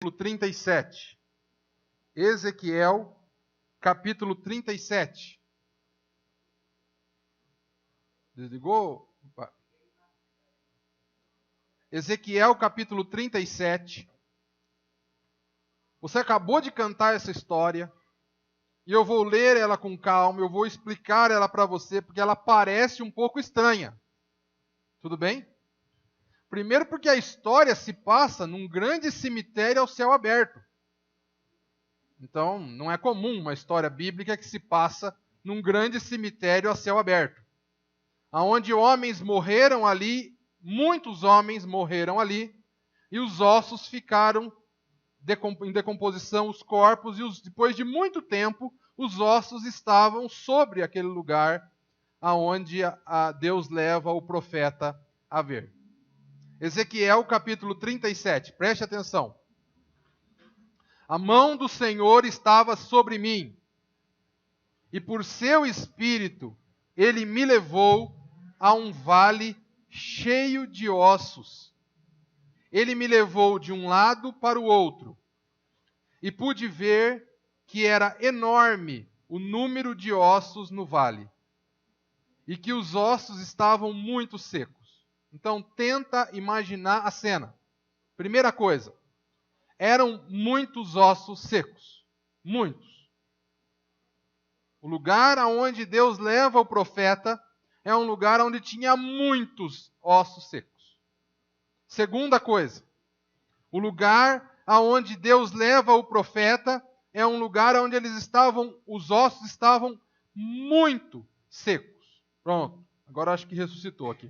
37. Ezequiel, capítulo 37. Desligou? Opa. Ezequiel, capítulo 37. Você acabou de cantar essa história, e eu vou ler ela com calma, eu vou explicar ela para você, porque ela parece um pouco estranha. Tudo bem? Primeiro porque a história se passa num grande cemitério ao céu aberto. Então, não é comum uma história bíblica que se passa num grande cemitério a céu aberto. Onde homens morreram ali, muitos homens morreram ali, e os ossos ficaram em decomposição, os corpos, e depois de muito tempo, os ossos estavam sobre aquele lugar aonde Deus leva o profeta a ver. Ezequiel capítulo 37, preste atenção. A mão do Senhor estava sobre mim, e por seu espírito ele me levou a um vale cheio de ossos. Ele me levou de um lado para o outro, e pude ver que era enorme o número de ossos no vale, e que os ossos estavam muito secos. Então tenta imaginar a cena. Primeira coisa, eram muitos ossos secos. Muitos. O lugar aonde Deus leva o profeta é um lugar onde tinha muitos ossos secos. Segunda coisa, o lugar aonde Deus leva o profeta é um lugar onde os ossos estavam muito secos. Pronto, agora acho que ressuscitou aqui.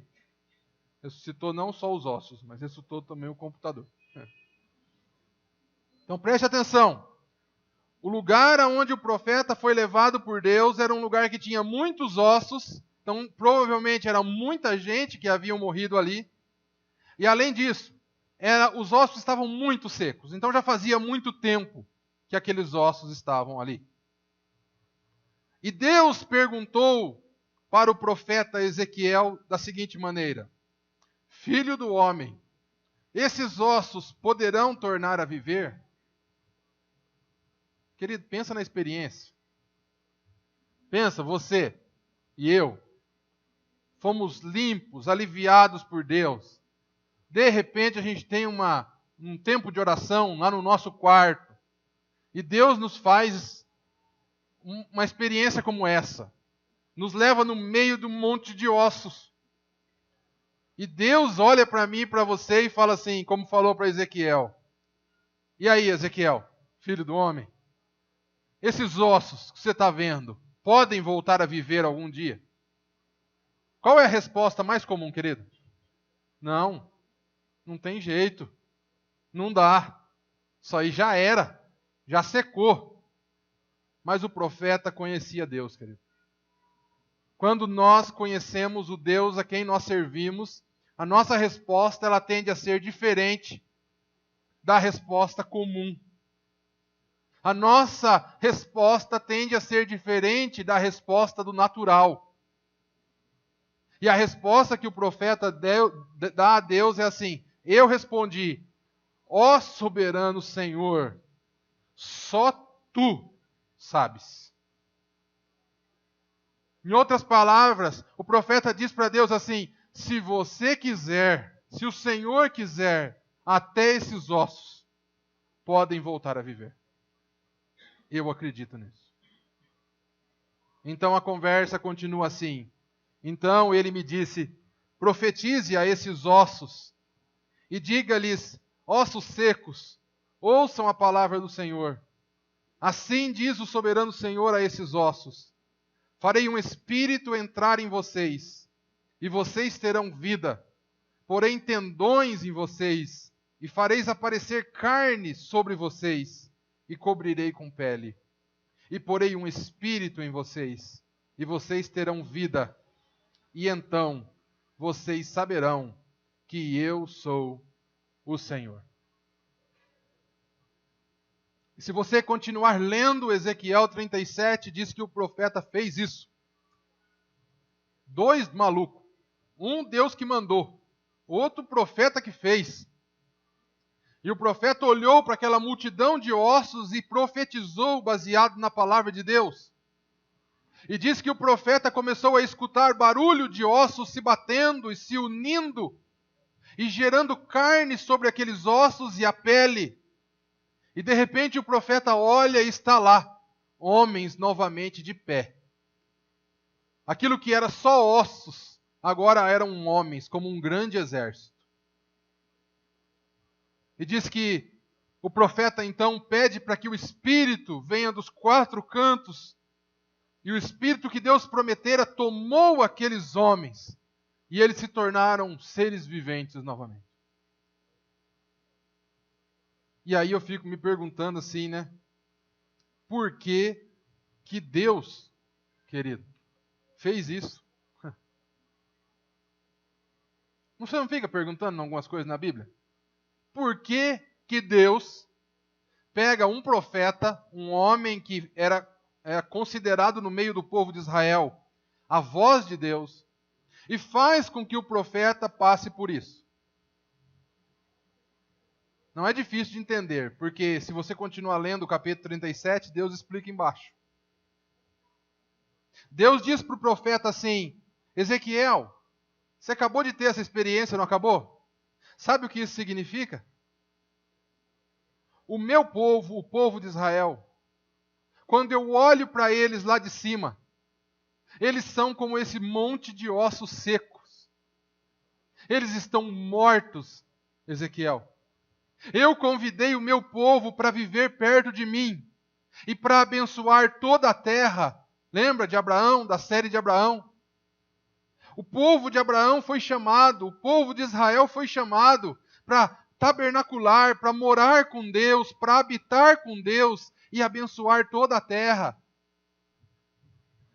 Ressuscitou não só os ossos, mas ressuscitou também o computador. Então preste atenção. O lugar aonde o profeta foi levado por Deus era um lugar que tinha muitos ossos, então provavelmente era muita gente que havia morrido ali. E além disso, os ossos estavam muito secos, então já fazia muito tempo que aqueles ossos estavam ali. E Deus perguntou para o profeta Ezequiel da seguinte maneira: Filho do homem, esses ossos poderão tornar a viver? Querido, pensa na experiência. Pensa, você e eu fomos limpos, aliviados por Deus. De repente a gente tem um tempo de oração lá no nosso quarto. E Deus nos faz uma experiência como essa. Nos leva no meio de um monte de ossos. E Deus olha para mim e para você e fala assim, como falou para Ezequiel: E aí, Ezequiel, filho do homem? Esses ossos que você está vendo podem voltar a viver algum dia? Qual é a resposta mais comum, querido? Não tem jeito. Não dá. Isso aí já era. Já secou. Mas o profeta conhecia Deus, querido. Quando nós conhecemos o Deus a quem nós servimos, a nossa resposta ela tende a ser diferente da resposta comum. A nossa resposta tende a ser diferente da resposta do natural. E a resposta que o profeta dá a Deus é assim: eu respondi, ó soberano Senhor, só tu sabes. Em outras palavras, o profeta diz para Deus assim: se você quiser, se o Senhor quiser, até esses ossos podem voltar a viver. Eu acredito nisso. Então a conversa continua assim. Então ele me disse: profetize a esses ossos e diga-lhes: ossos secos, ouçam a palavra do Senhor. Assim diz o soberano Senhor a esses ossos: farei um espírito entrar em vocês, e vocês terão vida. Porém tendões em vocês, e fareis aparecer carne sobre vocês, e cobrirei com pele. E porei um espírito em vocês, e vocês terão vida. E então vocês saberão que eu sou o Senhor. E se você continuar lendo Ezequiel 37, diz que o profeta fez isso. 2 malucos. Um Deus que mandou, outro profeta que fez. E o profeta olhou para aquela multidão de ossos e profetizou baseado na palavra de Deus. E diz que o profeta começou a escutar barulho de ossos se batendo e se unindo e gerando carne sobre aqueles ossos e a pele. E de repente o profeta olha e está lá, homens novamente de pé. Aquilo que era só ossos, agora eram homens, como um grande exército. E diz que o profeta então pede para que o Espírito venha dos quatro cantos. E o Espírito que Deus prometera tomou aqueles homens. E eles se tornaram seres viventes novamente. E aí eu fico me perguntando assim, né? Por que Deus, querido, fez isso? Você não fica perguntando algumas coisas na Bíblia? Por que Deus pega um profeta, um homem que era considerado no meio do povo de Israel a voz de Deus, e faz com que o profeta passe por isso? Não é difícil de entender, porque se você continuar lendo o capítulo 37, Deus explica embaixo. Deus diz para o profeta assim: Ezequiel, você acabou de ter essa experiência, não acabou? Sabe o que isso significa? O meu povo, o povo de Israel, quando eu olho para eles lá de cima, eles são como esse monte de ossos secos. Eles estão mortos, Ezequiel. Eu convidei o meu povo para viver perto de mim e para abençoar toda a terra. Lembra de Abraão, da série de Abraão? O povo de Abraão foi chamado, o povo de Israel foi chamado para tabernacular, para morar com Deus, para habitar com Deus e abençoar toda a terra.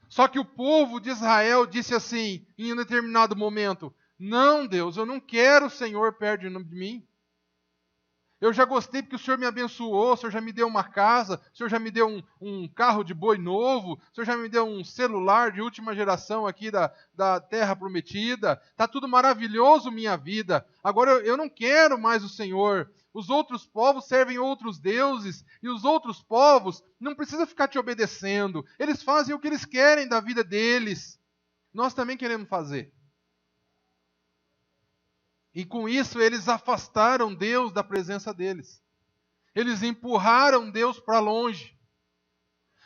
Só que o povo de Israel disse assim, em um determinado momento: não, Deus, eu não quero o Senhor perto de mim. Eu já gostei porque o Senhor me abençoou, o Senhor já me deu uma casa, o Senhor já me deu um carro de boi novo, o Senhor já me deu um celular de última geração aqui da terra prometida. Está tudo maravilhoso minha vida. Agora eu não quero mais o Senhor. Os outros povos servem outros deuses e os outros povos não precisam ficar te obedecendo. Eles fazem o que eles querem da vida deles. Nós também queremos fazer. E com isso eles afastaram Deus da presença deles. Eles empurraram Deus para longe.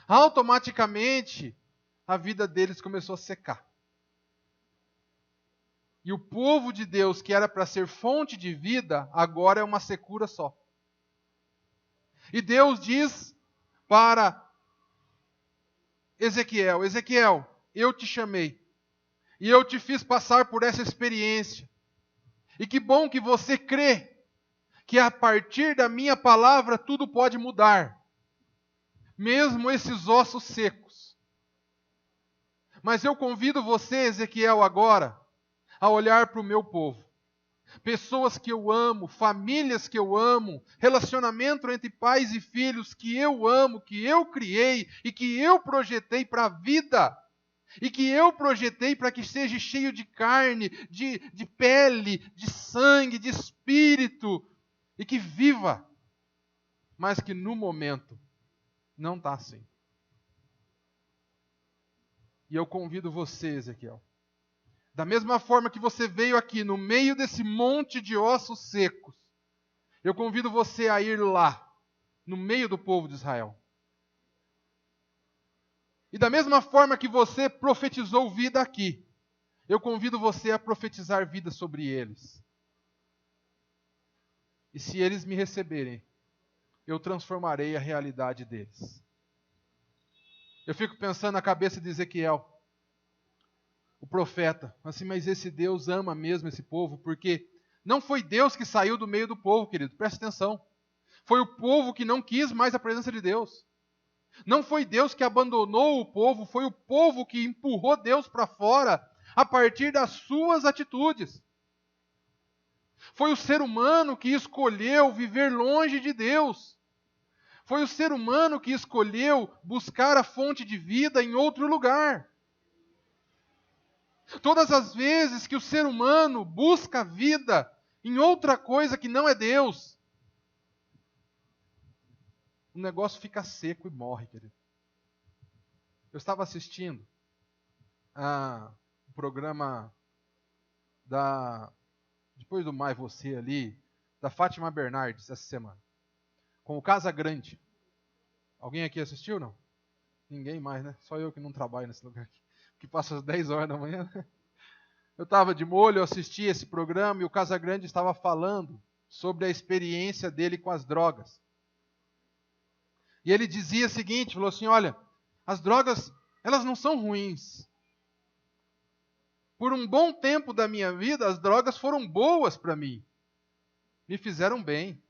Automaticamente, a vida deles começou a secar. E o povo de Deus, que era para ser fonte de vida, agora é uma secura só. E Deus diz para Ezequiel: Ezequiel, eu te chamei. E eu te fiz passar por essa experiência. E que bom que você crê que a partir da minha palavra tudo pode mudar. Mesmo esses ossos secos. Mas eu convido você, Ezequiel, agora, a olhar para o meu povo. Pessoas que eu amo, famílias que eu amo, relacionamento entre pais e filhos que eu amo, que eu criei e que eu projetei para a vida. E que eu projetei para que seja cheio de carne, de pele, de sangue, de espírito, e que viva, mas que no momento não está assim. E eu convido você, Ezequiel, da mesma forma que você veio aqui no meio desse monte de ossos secos, eu convido você a ir lá, no meio do povo de Israel. E da mesma forma que você profetizou vida aqui, eu convido você a profetizar vida sobre eles. E se eles me receberem, eu transformarei a realidade deles. Eu fico pensando na cabeça de Ezequiel, o profeta, assim, mas esse Deus ama mesmo esse povo, porque não foi Deus que saiu do meio do povo, querido, presta atenção. Foi o povo que não quis mais a presença de Deus. Não foi Deus que abandonou o povo, foi o povo que empurrou Deus para fora a partir das suas atitudes. Foi o ser humano que escolheu viver longe de Deus. Foi o ser humano que escolheu buscar a fonte de vida em outro lugar. Todas as vezes que o ser humano busca vida em outra coisa que não é Deus, o negócio fica seco e morre, querido. Eu estava assistindo o programa depois do Mais Você ali, da Fátima Bernardes, essa semana, com o Casa Grande. Alguém aqui assistiu, não? Ninguém mais, né? Só eu que não trabalho nesse lugar aqui, que passa às 10 horas da manhã. Eu estava de molho, eu assisti esse programa e o Casa Grande estava falando sobre a experiência dele com as drogas. E ele dizia o seguinte, falou assim, olha, as drogas, elas não são ruins. Por um bom tempo da minha vida, as drogas foram boas para mim. Me fizeram bem.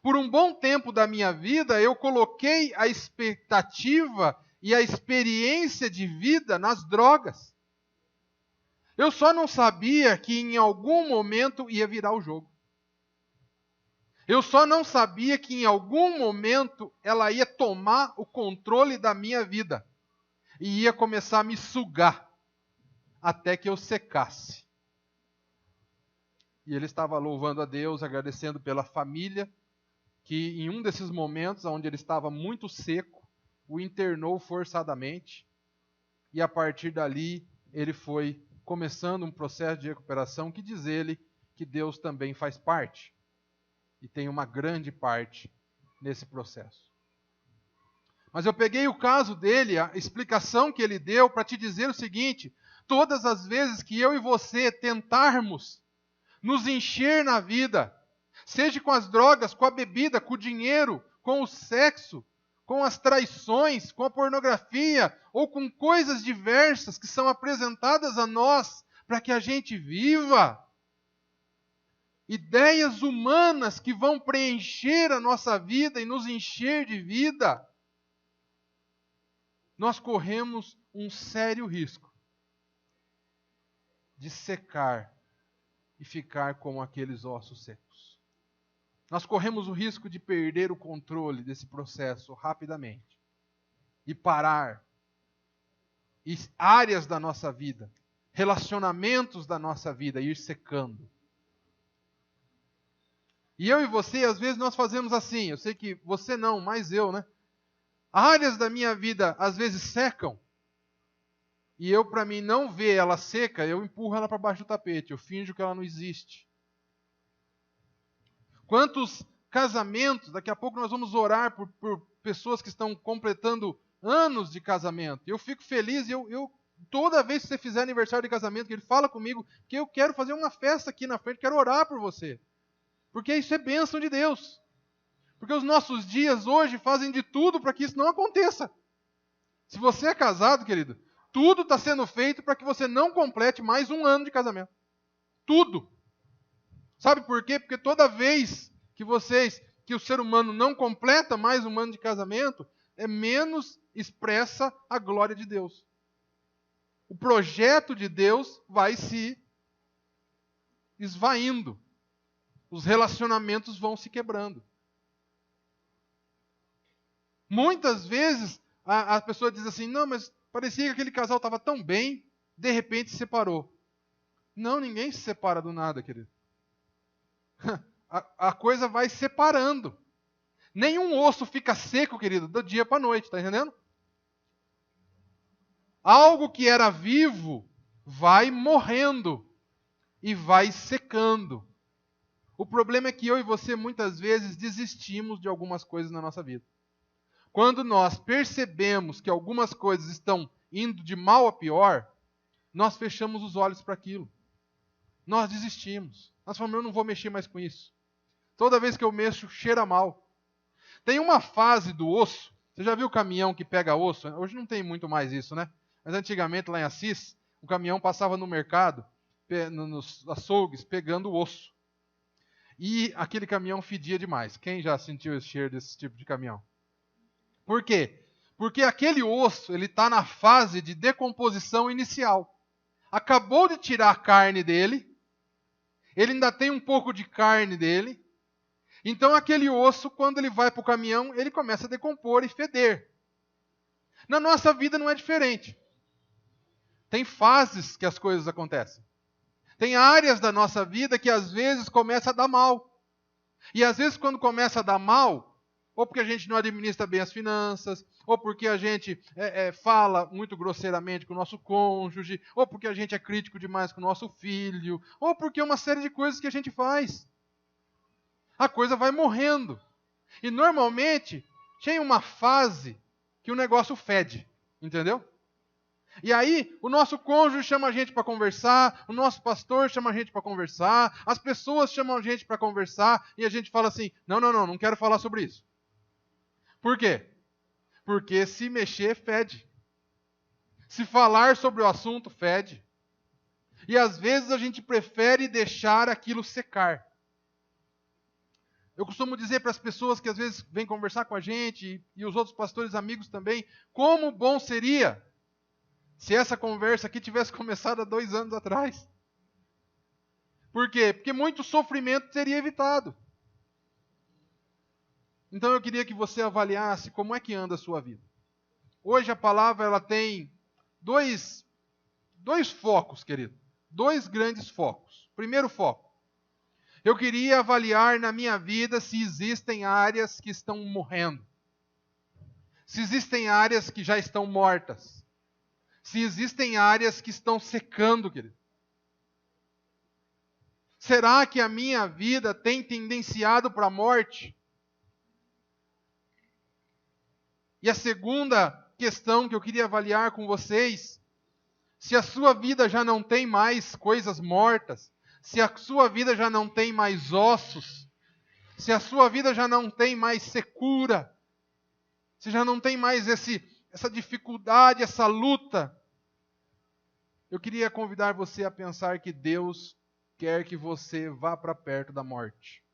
Por um bom tempo da minha vida, eu coloquei a expectativa e a experiência de vida nas drogas. Eu só não sabia que em algum momento ia virar o jogo. Eu só não sabia que em algum momento ela ia tomar o controle da minha vida e ia começar a me sugar até que eu secasse. E ele estava louvando a Deus, agradecendo pela família, que em um desses momentos, onde ele estava muito seco, o internou forçadamente, e a partir dali ele foi começando um processo de recuperação que diz ele que Deus também faz parte, e tem uma grande parte nesse processo. Mas eu peguei o caso dele, a explicação que ele deu, para te dizer o seguinte: todas as vezes que eu e você tentarmos nos encher na vida, seja com as drogas, com a bebida, com o dinheiro, com o sexo, com as traições, com a pornografia, ou com coisas diversas que são apresentadas a nós para que a gente viva, ideias humanas que vão preencher a nossa vida e nos encher de vida, nós corremos um sério risco de secar e ficar como aqueles ossos secos. Nós corremos o risco de perder o controle desse processo rapidamente e parar. E áreas da nossa vida, relacionamentos da nossa vida ir secando. E eu e você, às vezes nós fazemos assim, eu sei que você não, mas eu, né? Áreas da minha vida às vezes secam, e eu, para mim não ver ela seca, eu empurro ela para baixo do tapete, eu finjo que ela não existe. Quantos casamentos, daqui a pouco nós vamos orar por pessoas que estão completando anos de casamento. Eu fico feliz, toda vez que você fizer aniversário de casamento, que ele fala comigo, que eu quero fazer uma festa aqui na frente, quero orar por você. Porque isso é bênção de Deus. Porque os nossos dias hoje fazem de tudo para que isso não aconteça. Se você é casado, querido, tudo está sendo feito para que você não complete mais um ano de casamento. Tudo. Sabe por quê? Porque toda vez que o ser humano não completa mais um ano de casamento, é menos expressa a glória de Deus. O projeto de Deus vai se esvaindo. Os relacionamentos vão se quebrando. Muitas vezes a pessoa diz assim, não, mas parecia que aquele casal estava tão bem, de repente se separou. Não, ninguém se separa do nada, querido. A coisa vai separando. Nenhum osso fica seco, querido, do dia para a noite, está entendendo? Algo que era vivo vai morrendo e vai secando. O problema é que eu e você muitas vezes desistimos de algumas coisas na nossa vida. Quando nós percebemos que algumas coisas estão indo de mal a pior, nós fechamos os olhos para aquilo. Nós desistimos. Nós falamos, eu não vou mexer mais com isso. Toda vez que eu mexo, cheira mal. Tem uma fase do osso. Você já viu o caminhão que pega osso? Hoje não tem muito mais isso, né? Mas antigamente, lá em Assis, o caminhão passava no mercado, nos açougues, pegando o osso. E aquele caminhão fedia demais. Quem já sentiu esse cheiro desse tipo de caminhão? Por quê? Porque aquele osso ele está na fase de decomposição inicial. Acabou de tirar a carne dele, ele ainda tem um pouco de carne dele. Então aquele osso, quando ele vai para o caminhão, ele começa a decompor e feder. Na nossa vida não é diferente. Tem fases que as coisas acontecem. Tem áreas da nossa vida que às vezes começa a dar mal. E às vezes quando começa a dar mal, ou porque a gente não administra bem as finanças, ou porque a gente fala muito grosseiramente com o nosso cônjuge, ou porque a gente é crítico demais com o nosso filho, ou porque uma série de coisas que a gente faz. A coisa vai morrendo. E normalmente tem uma fase que o negócio fede, entendeu? E aí, o nosso cônjuge chama a gente para conversar, o nosso pastor chama a gente para conversar, as pessoas chamam a gente para conversar, e a gente fala assim, não quero falar sobre isso. Por quê? Porque se mexer, fede. Se falar sobre o assunto, fede. E às vezes a gente prefere deixar aquilo secar. Eu costumo dizer para as pessoas que às vezes vêm conversar com a gente, e os outros pastores amigos também, como bom seria se essa conversa aqui tivesse começado há 2 anos atrás. Por quê? Porque muito sofrimento seria evitado. Então eu queria que você avaliasse como é que anda a sua vida. Hoje a palavra ela tem dois focos, querido. 2 grandes focos. Primeiro foco. Eu queria avaliar na minha vida se existem áreas que estão morrendo. Se existem áreas que já estão mortas. Se existem áreas que estão secando, querido. Será que a minha vida tem tendenciado para a morte? E a segunda questão que eu queria avaliar com vocês, se a sua vida já não tem mais coisas mortas, se a sua vida já não tem mais ossos, se a sua vida já não tem mais secura, se já não tem mais essa dificuldade, essa luta, eu queria convidar você a pensar que Deus quer que você vá para perto da morte.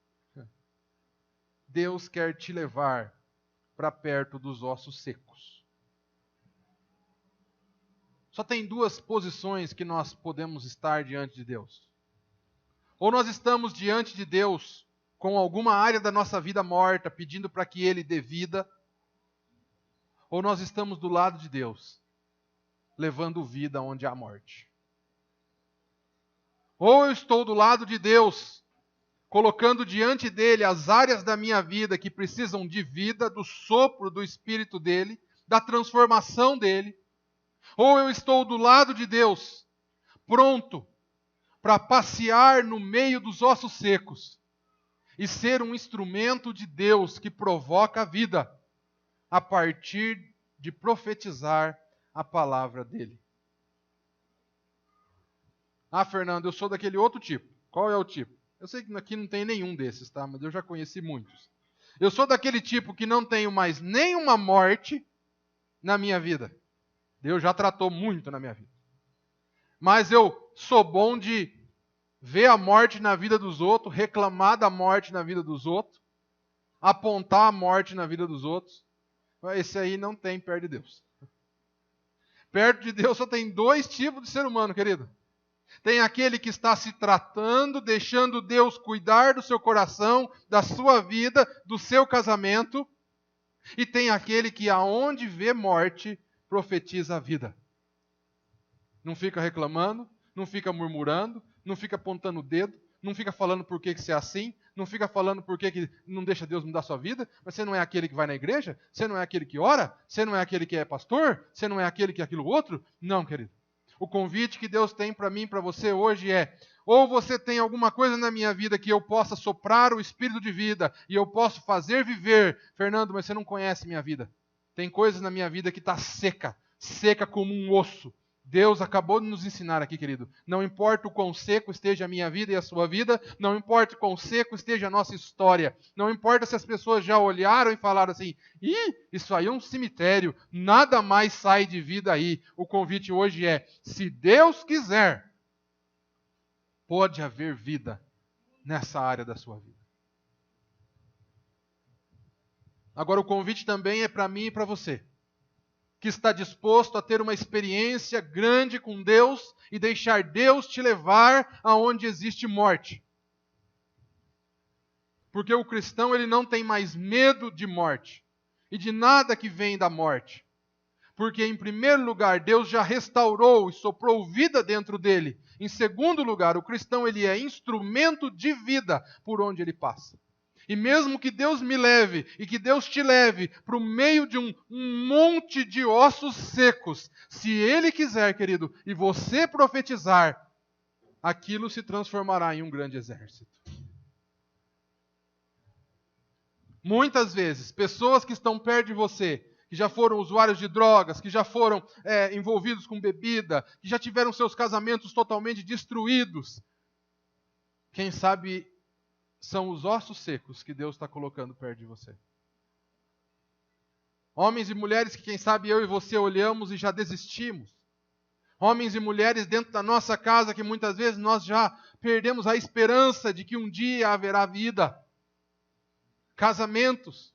Deus quer te levar para perto dos ossos secos. Só tem 2 posições que nós podemos estar diante de Deus. Ou nós estamos diante de Deus com alguma área da nossa vida morta, pedindo para que Ele dê vida, ou nós estamos do lado de Deus, levando vida onde há morte. Ou eu estou do lado de Deus, colocando diante dele as áreas da minha vida que precisam de vida, do sopro do Espírito dele, da transformação dele. Ou eu estou do lado de Deus, pronto para passear no meio dos ossos secos e ser um instrumento de Deus que provoca a vida a partir de profetizar a palavra dele. Ah, Fernando, eu sou daquele outro tipo. Qual é o tipo? Eu sei que aqui não tem nenhum desses, tá? Mas eu já conheci muitos. Eu sou daquele tipo que não tenho mais nenhuma morte na minha vida. Deus já tratou muito na minha vida. Mas eu sou bom de ver a morte na vida dos outros, reclamar da morte na vida dos outros, apontar a morte na vida dos outros. Esse aí não tem perto de Deus. Perto de Deus só tem 2 tipos de ser humano, querido. Tem aquele que está se tratando, deixando Deus cuidar do seu coração, da sua vida, do seu casamento. E tem aquele que, aonde vê morte, profetiza a vida. Não fica reclamando, não fica murmurando, não fica apontando o dedo, não fica falando por que você é assim, não fica falando por que não deixa Deus mudar a sua vida, mas você não é aquele que vai na igreja? Você não é aquele que ora? Você não é aquele que é pastor? Você não é aquele que é aquilo outro? Não, querido. O convite que Deus tem para mim e para você hoje é: ou você tem alguma coisa na minha vida que eu possa soprar o Espírito de vida e eu posso fazer viver. Fernando, mas você não conhece minha vida. Tem coisas na minha vida que está seca, seca como um osso. Deus acabou de nos ensinar aqui, querido. Não importa o quão seco esteja a minha vida e a sua vida, não importa o quão seco esteja a nossa história, não importa se as pessoas já olharam e falaram assim: isso aí é um cemitério, nada mais sai de vida aí. O convite hoje é: se Deus quiser, pode haver vida nessa área da sua vida. Agora o convite também é para mim e para você, que está disposto a ter uma experiência grande com Deus e deixar Deus te levar aonde existe morte. Porque o cristão ele não tem mais medo de morte e de nada que vem da morte. Porque, em primeiro lugar, Deus já restaurou e soprou vida dentro dele. Em segundo lugar, o cristão ele é instrumento de vida por onde ele passa. E mesmo que Deus me leve e que Deus te leve para o meio de um monte de ossos secos, se Ele quiser, querido, e você profetizar, aquilo se transformará em um grande exército. Muitas vezes, pessoas que estão perto de você, que já foram usuários de drogas, que já foram envolvidos com bebida, que já tiveram seus casamentos totalmente destruídos, quem sabe são os ossos secos que Deus está colocando perto de você. Homens e mulheres que, quem sabe, eu e você olhamos e já desistimos. Homens e mulheres dentro da nossa casa que muitas vezes nós já perdemos a esperança de que um dia haverá vida. Casamentos,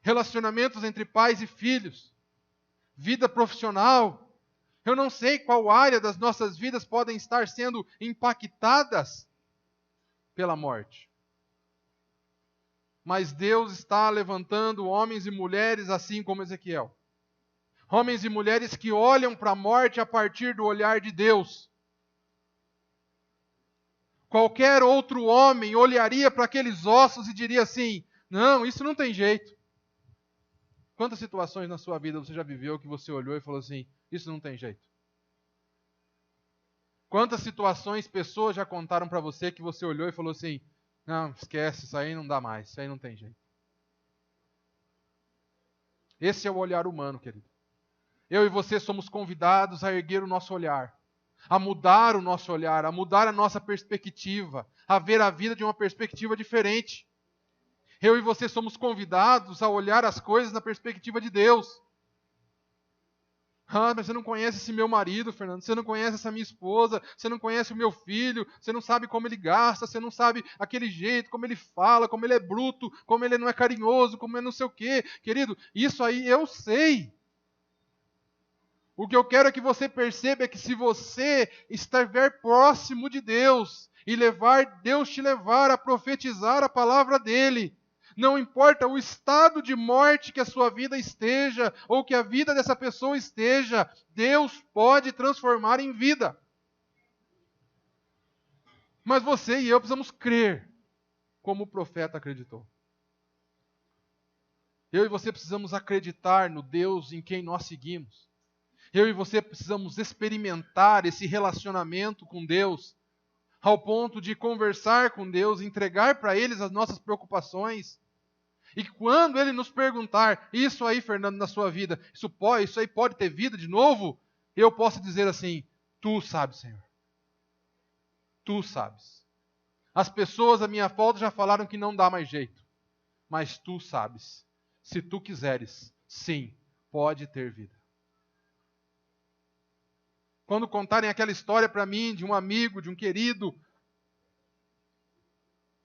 relacionamentos entre pais e filhos, vida profissional. Eu não sei qual área das nossas vidas podem estar sendo impactadas pela morte. Mas Deus está levantando homens e mulheres assim como Ezequiel. Homens e mulheres que olham para a morte a partir do olhar de Deus. Qualquer outro homem olharia para aqueles ossos e diria assim: não, isso não tem jeito. Quantas situações na sua vida você já viveu que você olhou e falou assim: isso não tem jeito? Quantas situações pessoas já contaram para você que você olhou e falou assim: não, esquece, isso aí não dá mais, isso aí não tem jeito. Esse é o olhar humano, querido. Eu e você somos convidados a erguer o nosso olhar, a mudar o nosso olhar, a mudar a nossa perspectiva, a ver a vida de uma perspectiva diferente. Eu e você somos convidados a olhar as coisas na perspectiva de Deus. Ah, mas você não conhece esse meu marido, Fernando, você não conhece essa minha esposa, você não conhece o meu filho, você não sabe como ele gasta, você não sabe aquele jeito, como ele fala, como ele é bruto, como ele não é carinhoso, como ele não sei o quê. Querido, isso aí eu sei. O que eu quero é que você perceba é que se você estiver próximo de Deus e Deus te levar a profetizar a palavra dele, não importa o estado de morte que a sua vida esteja ou que a vida dessa pessoa esteja, Deus pode transformar em vida. Mas você e eu precisamos crer como o profeta acreditou. Eu e você precisamos acreditar no Deus em quem nós seguimos. Eu e você precisamos experimentar esse relacionamento com Deus, ao ponto de conversar com Deus, entregar para Ele as nossas preocupações. E quando Ele nos perguntar, isso aí, Fernando, na sua vida, isso aí pode ter vida de novo? Eu posso dizer assim: tu sabes, Senhor. Tu sabes. As pessoas à minha volta já falaram que não dá mais jeito. Mas tu sabes. Se tu quiseres, sim, pode ter vida. Quando contarem aquela história para mim de um amigo, de um querido,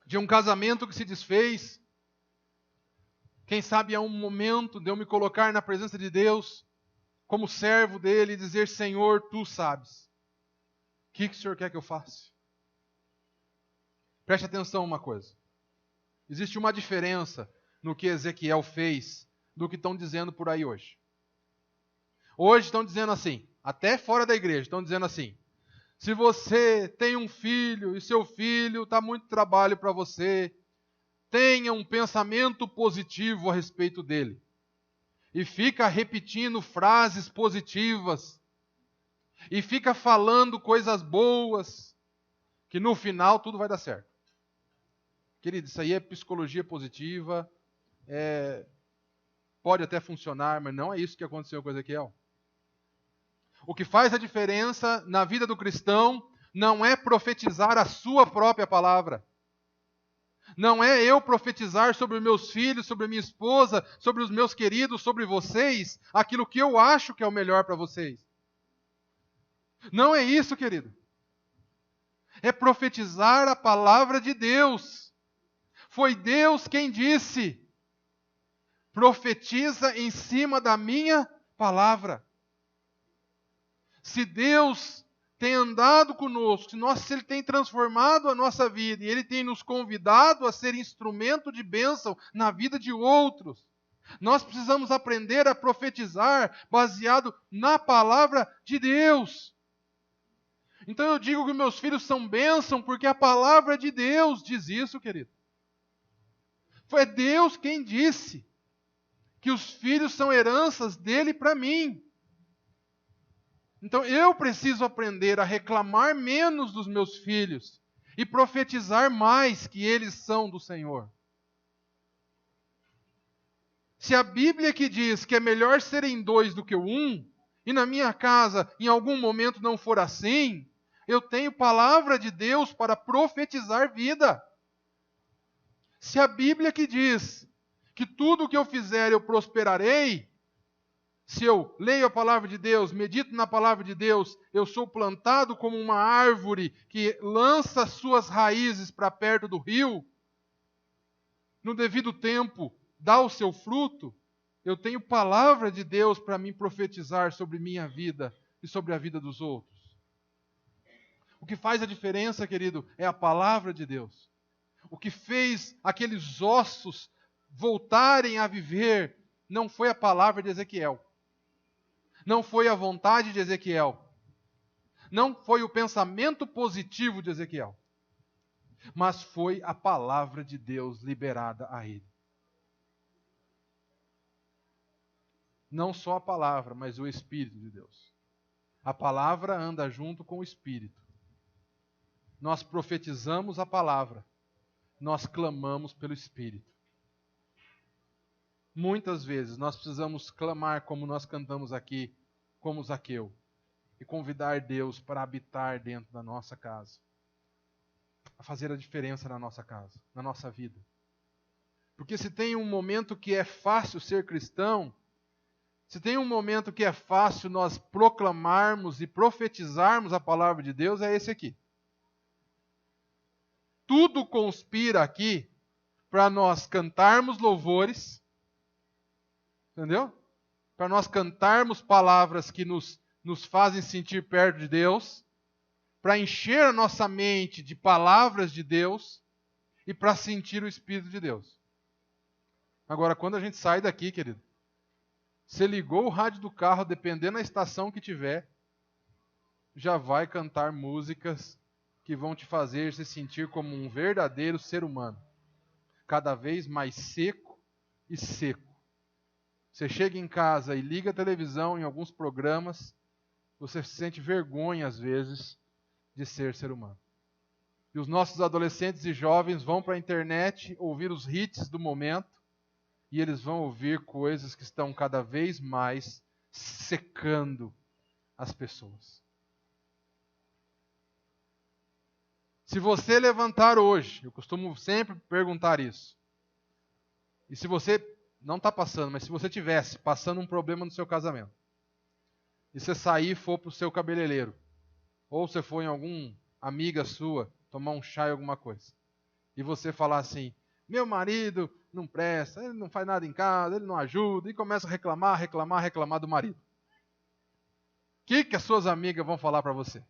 de um casamento que se desfez, quem sabe é um momento de eu me colocar na presença de Deus, como servo dele, e dizer: Senhor, tu sabes. O que o Senhor quer que eu faça? Preste atenção uma coisa. Existe uma diferença no que Ezequiel fez do que estão dizendo por aí hoje. Hoje estão dizendo assim, até fora da igreja, estão dizendo assim: se você tem um filho e seu filho está muito trabalho para você, tenha um pensamento positivo a respeito dele. E fica repetindo frases positivas. E fica falando coisas boas, que no final tudo vai dar certo. Querido, isso aí é psicologia positiva, pode até funcionar, mas não é isso que aconteceu com Ezequiel. O que faz a diferença na vida do cristão não é profetizar a sua própria palavra. Não é eu profetizar sobre os meus filhos, sobre a minha esposa, sobre os meus queridos, sobre vocês, aquilo que eu acho que é o melhor para vocês. Não é isso, querido. É profetizar a palavra de Deus. Foi Deus quem disse: profetiza em cima da minha palavra. Se Deus tem andado conosco, se Ele tem transformado a nossa vida e Ele tem nos convidado a ser instrumento de bênção na vida de outros, nós precisamos aprender a profetizar baseado na palavra de Deus. Então eu digo que meus filhos são bênção porque a palavra de Deus diz isso, querido. Foi Deus quem disse que os filhos são heranças dele para mim. Então eu preciso aprender a reclamar menos dos meus filhos e profetizar mais que eles são do Senhor. Se a Bíblia que diz que é melhor serem dois do que um, e na minha casa em algum momento não for assim, eu tenho palavra de Deus para profetizar vida. Se a Bíblia que diz que tudo o que eu fizer eu prosperarei, se eu leio a palavra de Deus, medito na palavra de Deus, eu sou plantado como uma árvore que lança suas raízes para perto do rio, no devido tempo dá o seu fruto, eu tenho palavra de Deus para me profetizar sobre minha vida e sobre a vida dos outros. O que faz a diferença, querido, é a palavra de Deus. O que fez aqueles ossos voltarem a viver não foi a palavra de Ezequiel. Não foi a vontade de Ezequiel. Não foi o pensamento positivo de Ezequiel. Mas foi a palavra de Deus liberada a ele. Não só a palavra, mas o Espírito de Deus. A palavra anda junto com o Espírito. Nós profetizamos a palavra. Nós clamamos pelo Espírito. Muitas vezes nós precisamos clamar como nós cantamos aqui, como Zaqueu, e convidar Deus para habitar dentro da nossa casa, a fazer a diferença na nossa casa, na nossa vida. Porque se tem um momento que é fácil ser cristão, se tem um momento que é fácil nós proclamarmos e profetizarmos a palavra de Deus, é esse aqui. Tudo conspira aqui para nós cantarmos louvores, entendeu? Para nós cantarmos palavras que nos fazem sentir perto de Deus, para encher a nossa mente de palavras de Deus e para sentir o Espírito de Deus. Agora, quando a gente sai daqui, querido, você ligou o rádio do carro, dependendo da estação que tiver, já vai cantar músicas que vão te fazer se sentir como um verdadeiro ser humano, cada vez mais seco e seco. Você chega em casa e liga a televisão em alguns programas, você sente vergonha, às vezes, de ser humano. E os nossos adolescentes e jovens vão para a internet ouvir os hits do momento, e eles vão ouvir coisas que estão cada vez mais secando as pessoas. Se você levantar hoje, eu costumo sempre perguntar isso, e se você não está passando, mas se você tivesse passando um problema no seu casamento, e você sair e for para o seu cabeleireiro, ou você for em alguma amiga sua, tomar um chá e alguma coisa, e você falar assim, meu marido não presta, ele não faz nada em casa, ele não ajuda, e começa a reclamar do marido. O que as suas amigas vão falar para você?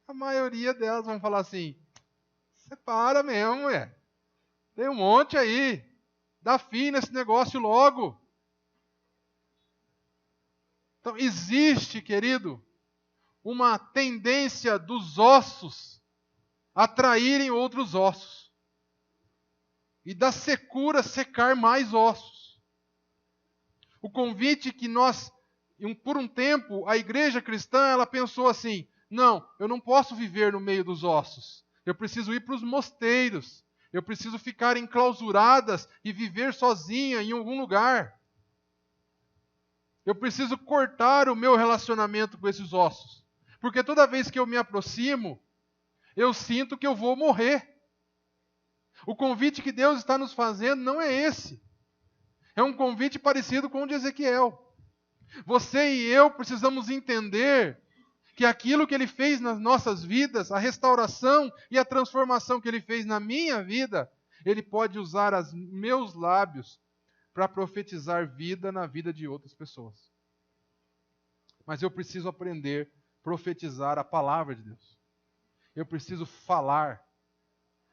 A maioria delas vão falar assim, você para mesmo, mulher. Tem um monte aí. Dá fim nesse negócio logo. Então, existe, querido, uma tendência dos ossos atraírem outros ossos. E da secura secar mais ossos. O convite que nós, por um tempo, a igreja cristã, ela pensou assim, não, eu não posso viver no meio dos ossos. Eu preciso ir para os mosteiros. Eu preciso ficar enclausuradas e viver sozinha em algum lugar. Eu preciso cortar o meu relacionamento com esses ossos. Porque toda vez que eu me aproximo, eu sinto que eu vou morrer. O convite que Deus está nos fazendo não é esse. É um convite parecido com o de Ezequiel. Você e eu precisamos entender que aquilo que Ele fez nas nossas vidas, a restauração e a transformação que Ele fez na minha vida, Ele pode usar os meus lábios para profetizar vida na vida de outras pessoas. Mas eu preciso aprender a profetizar a palavra de Deus. Eu preciso falar.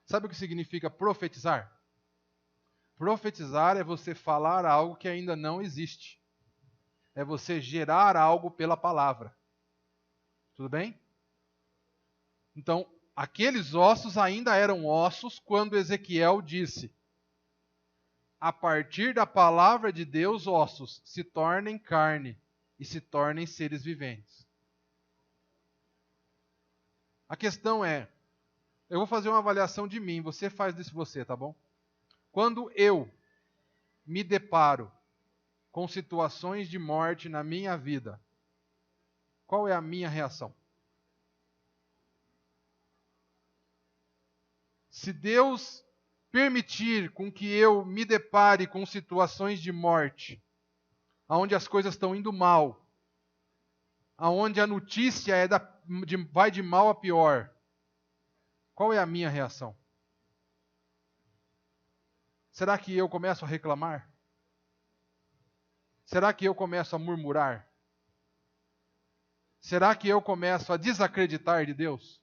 Sabe o que significa profetizar? Profetizar é você falar algo que ainda não existe. É você gerar algo pela palavra. Tudo bem? Então, aqueles ossos ainda eram ossos quando Ezequiel disse: a partir da palavra de Deus, ossos se tornem carne e se tornem seres viventes. A questão é, eu vou fazer uma avaliação de mim, você faz isso você, tá bom? Quando eu me deparo com situações de morte na minha vida, qual é a minha reação? Se Deus permitir com que eu me depare com situações de morte, onde as coisas estão indo mal, onde a notícia vai de mal a pior, qual é a minha reação? Será que eu começo a reclamar? Será que eu começo a murmurar? Será que eu começo a desacreditar de Deus?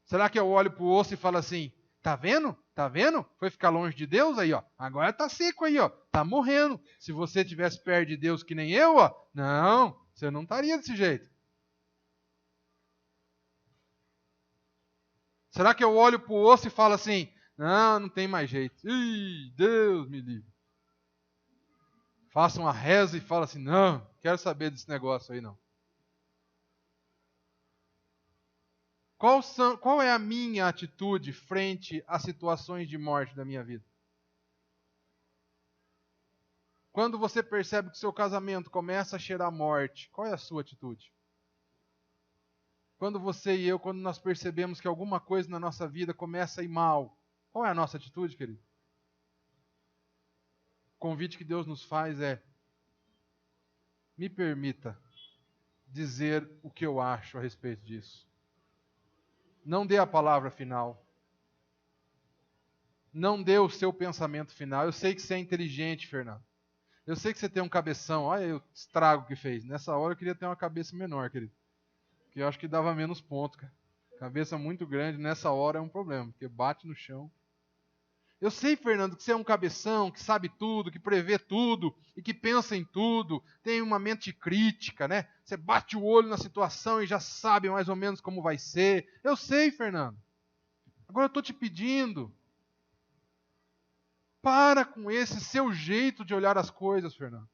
Será que eu olho para o osso e falo assim, tá vendo? Tá vendo? Foi ficar longe de Deus aí, ó. Agora tá seco aí, ó. Tá morrendo. Se você estivesse perto de Deus que nem eu, ó. Não, você não estaria desse jeito. Será que eu olho para o osso e falo assim, não tem mais jeito. Ih, Deus me livre. Faça uma reza e fala assim, não, quero saber desse negócio aí não. Qual é a minha atitude frente a situações de morte da minha vida? Quando você percebe que seu casamento começa a cheirar morte, qual é a sua atitude? Quando você e eu, quando nós percebemos que alguma coisa na nossa vida começa a ir mal, qual é a nossa atitude, querido? O convite que Deus nos faz é: me permita dizer o que eu acho a respeito disso. Não dê a palavra final. Não dê o seu pensamento final. Eu sei que você é inteligente, Fernando. Eu sei que você tem um cabeção. Olha o estrago que fez. Nessa hora eu queria ter uma cabeça menor, querido. Porque eu acho que dava menos pontos, cara. Cabeça muito grande, nessa hora é um problema, porque bate no chão. Eu sei, Fernando, que você é um cabeção, que sabe tudo, que prevê tudo, e que pensa em tudo, tem uma mente crítica, né? Você bate o olho na situação e já sabe mais ou menos como vai ser. Eu sei, Fernando. Agora eu estou te pedindo, para com esse seu jeito de olhar as coisas, Fernando.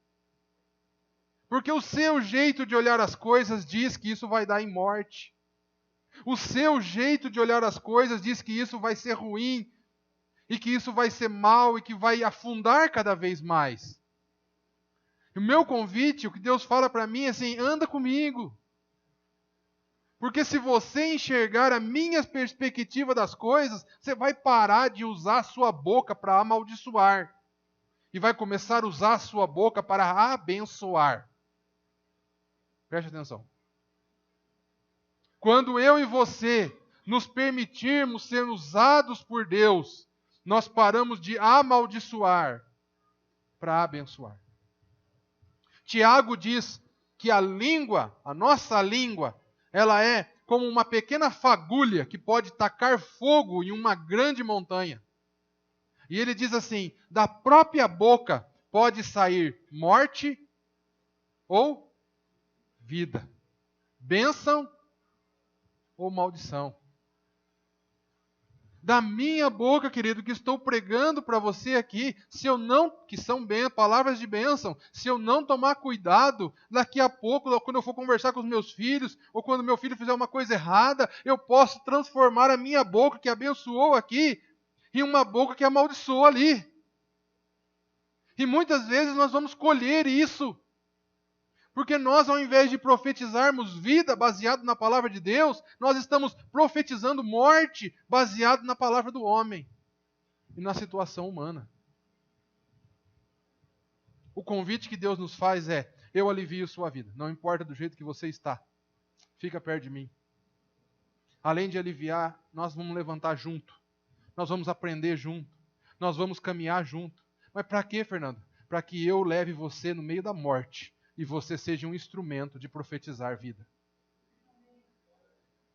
Porque o seu jeito de olhar as coisas diz que isso vai dar em morte. O seu jeito de olhar as coisas diz que isso vai ser ruim, e que isso vai ser mal, e que vai afundar cada vez mais. E o meu convite, o que Deus fala para mim é assim, anda comigo. Porque se você enxergar a minha perspectiva das coisas, você vai parar de usar a sua boca para amaldiçoar. E vai começar a usar a sua boca para abençoar. Preste atenção. Quando eu e você nos permitirmos ser usados por Deus, nós paramos de amaldiçoar para abençoar. Tiago diz que a língua, a nossa língua, ela é como uma pequena fagulha que pode tacar fogo em uma grande montanha. E ele diz assim, da própria boca pode sair morte ou vida, bênção ou maldição. Da minha boca, querido, que estou pregando para você aqui, se eu não, que são palavras de bênção, se eu não tomar cuidado, daqui a pouco, quando eu for conversar com os meus filhos, ou quando meu filho fizer uma coisa errada, eu posso transformar a minha boca, que abençoou aqui, em uma boca que amaldiçoou ali. E muitas vezes nós vamos colher isso. Porque nós, ao invés de profetizarmos vida baseado na palavra de Deus, nós estamos profetizando morte baseado na palavra do homem e na situação humana. O convite que Deus nos faz é, eu alivio sua vida, não importa do jeito que você está, fica perto de mim. Além de aliviar, nós vamos levantar junto, nós vamos aprender junto, nós vamos caminhar junto. Mas para quê, Fernando? Para que eu leve você no meio da morte, e você seja um instrumento de profetizar vida.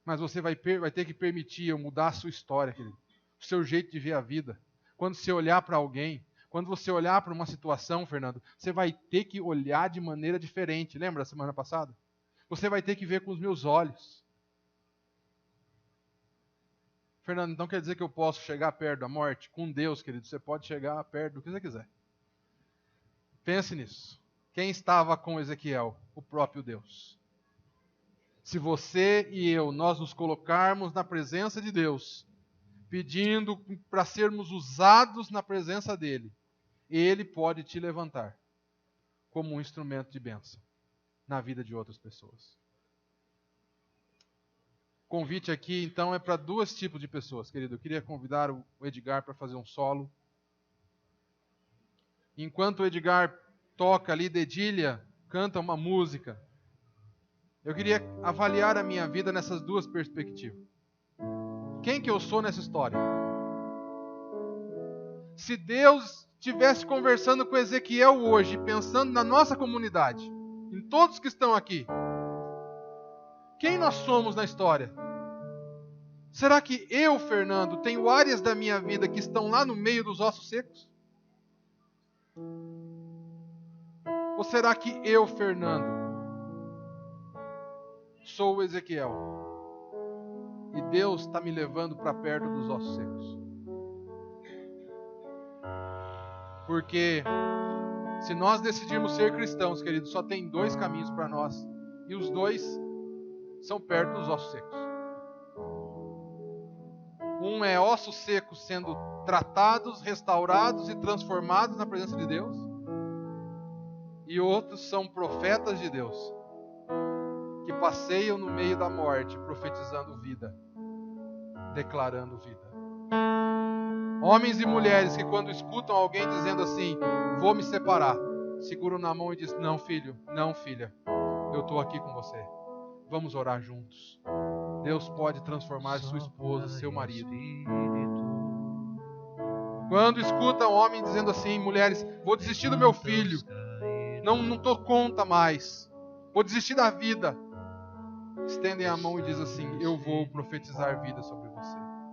Mas você vai ter que permitir eu mudar a sua história, querido. O seu jeito de ver a vida. Quando você olhar para alguém, quando você olhar para uma situação, Fernando, você vai ter que olhar de maneira diferente. Lembra da semana passada? Você vai ter que ver com os meus olhos. Fernando, então quer dizer que eu posso chegar perto da morte? Com Deus, querido, você pode chegar perto do que você quiser. Pense nisso. Quem estava com Ezequiel? O próprio Deus. Se você e eu, nós nos colocarmos na presença de Deus, pedindo para sermos usados na presença dEle, Ele pode te levantar como um instrumento de bênção na vida de outras pessoas. O convite aqui, então, é para dois tipos de pessoas, querido. Eu queria convidar o Edgar para fazer um solo. Enquanto o Edgar toca ali, dedilha, canta uma música, eu queria avaliar a minha vida nessas duas perspectivas. Quem que eu sou nessa história? Se Deus estivesse conversando com Ezequiel hoje, pensando na nossa comunidade, em todos que estão aqui, quem nós somos na história? Será que eu, Fernando, tenho áreas da minha vida que estão lá no meio dos ossos secos? Ou será que eu, Fernando, sou o Ezequiel? E Deus está me levando para perto dos ossos secos? Porque se nós decidirmos ser cristãos, querido, só tem dois caminhos para nós. E os dois são perto dos ossos secos. Um é ossos secos sendo tratados, restaurados e transformados na presença de Deus. E outros são profetas de Deus, que passeiam no meio da morte, profetizando vida, declarando vida. Homens e mulheres que quando escutam alguém dizendo assim, vou me separar, seguram na mão e dizem, não filho, não filha, eu estou aqui com você. Vamos orar juntos. Deus pode transformar sua esposa, seu marido. Quando escuta um homem dizendo assim, mulheres, vou desistir do meu filho, não dou conta mais, vou desistir da vida, estendem a mão e dizem assim, eu vou profetizar vida sobre você.